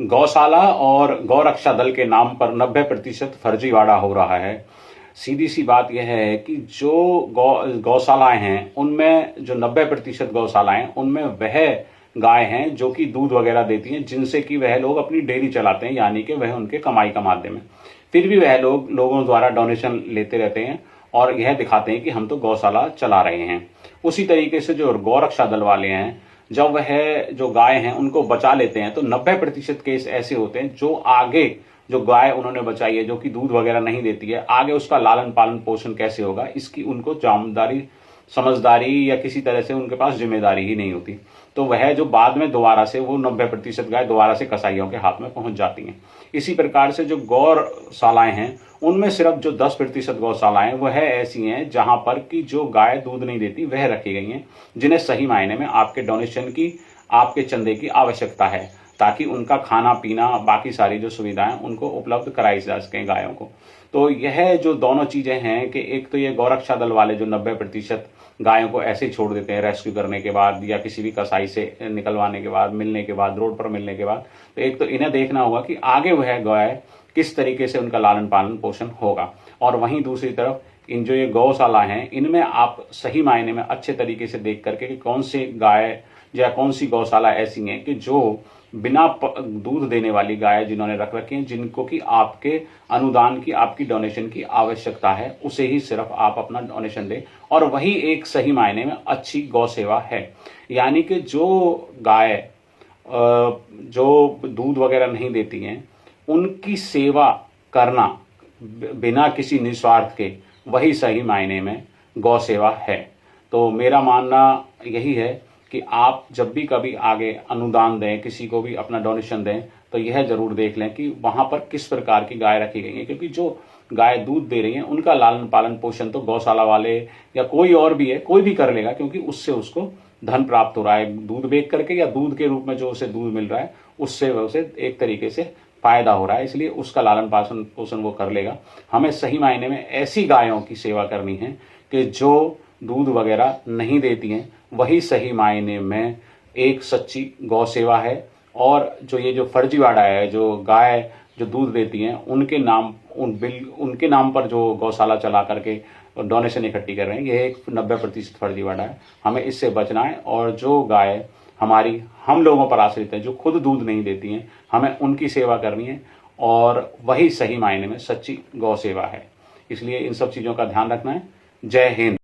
गौशाला और गौरक्षा दल के नाम पर 90% फर्जीवाड़ा हो रहा है। सीधी सी बात यह है कि जो गौशालाएं हैं उनमें जो 90% गौशालाएं उनमें वह गाय हैं जो कि दूध वगैरह देती हैं, जिनसे कि वह लोग अपनी डेयरी चलाते हैं, यानी कि वह उनके कमाई का माध्यम है। फिर भी वह लोग लोगों द्वारा डोनेशन लेते रहते हैं और यह दिखाते हैं कि हम तो गौशाला चला रहे हैं। उसी तरीके से जो गौरक्षा दल वाले हैं, जब वह जो गाय हैं उनको बचा लेते हैं तो 90% केस ऐसे होते हैं जो आगे जो गाय उन्होंने बचाई है जो कि दूध वगैरह नहीं देती है, आगे उसका लालन पालन पोषण कैसे होगा इसकी उनको जामदारी समझदारी या किसी तरह से उनके पास जिम्मेदारी ही नहीं होती। तो वह जो बाद में दोबारा से वो 90% गाय दोबारा से कसाईयों के हाथ में पहुंच जाती हैं। इसी प्रकार से जो गौशालाएं हैं उनमें सिर्फ जो 10% गौशालाएं वह ऐसी हैं जहां पर कि जो गाय दूध नहीं देती वह रखी गई हैं, जिन्हें सही मायने में आपके डोनेशन की, आपके चंदे की आवश्यकता है, ताकि उनका खाना पीना बाकी सारी जो सुविधाएं उनको उपलब्ध कराई जा सकें गायों को। तो यह जो दोनों चीजें हैं कि एक तो ये गौरक्षा दल वाले जो 90% गायों को ऐसे ही छोड़ देते हैं रेस्क्यू करने के बाद या किसी भी कसाई से निकलवाने के बाद, मिलने के बाद, रोड पर मिलने के बाद, तो एक तो इन्हें देखना होगा कि आगे वह गाय किस तरीके से उनका लालन पालन पोषण होगा। और वहीं दूसरी तरफ इन जो ये गौशाला हैं इनमें आप सही मायने में अच्छे तरीके से देख करके कि कौन सी गाय या कौन सी गौशाला ऐसी हैं कि जो बिना दूध देने वाली गाय जिन्होंने रख रखी हैं, जिनको कि आपके अनुदान की, आपकी डोनेशन की आवश्यकता है, उसे ही सिर्फ आप अपना डोनेशन दें। और वही एक सही मायने में अच्छी गौ सेवा है। यानी कि जो गाय जो दूध वगैरह नहीं देती हैं उनकी सेवा करना बिना किसी निस्वार्थ के, वही सही मायने में गौ सेवा है। तो मेरा मानना यही है कि आप जब भी कभी आगे अनुदान दें, किसी को भी अपना डोनेशन दें, तो यह जरूर देख लें कि वहां पर किस प्रकार की गाय रखी गई है, क्योंकि जो गाय दूध दे रही हैं उनका लालन पालन पोषण तो गौशाला वाले या कोई और भी है, कोई भी कर लेगा, क्योंकि उससे उसको धन प्राप्त हो रहा है दूध बेच करके, या दूध के रूप में जो उसे दूध मिल रहा है उससे उसे एक तरीके से फायदा हो रहा है, इसलिए उसका लालन पालन पोषण वो कर लेगा। हमें सही मायने में ऐसी गायों की सेवा करनी है कि जो दूध वगैरह नहीं देती हैं, वही सही मायने में एक सच्ची गौ सेवा है। और जो ये जो फर्जीवाड़ा है, जो गाय जो दूध देती हैं उनके नाम पर जो गौशाला चला करके डोनेशन इकट्ठी कर रहे हैं, यह एक 90% फर्जीवाड़ा है। हमें इससे बचना है। और जो गाय हमारी हम लोगों पर आश्रित है, जो खुद दूध नहीं देती हैं, हमें उनकी सेवा करनी है और वही सही मायने में सच्ची गौ सेवा है। इसलिए इन सब चीज़ों का ध्यान रखना है। जय हिंद।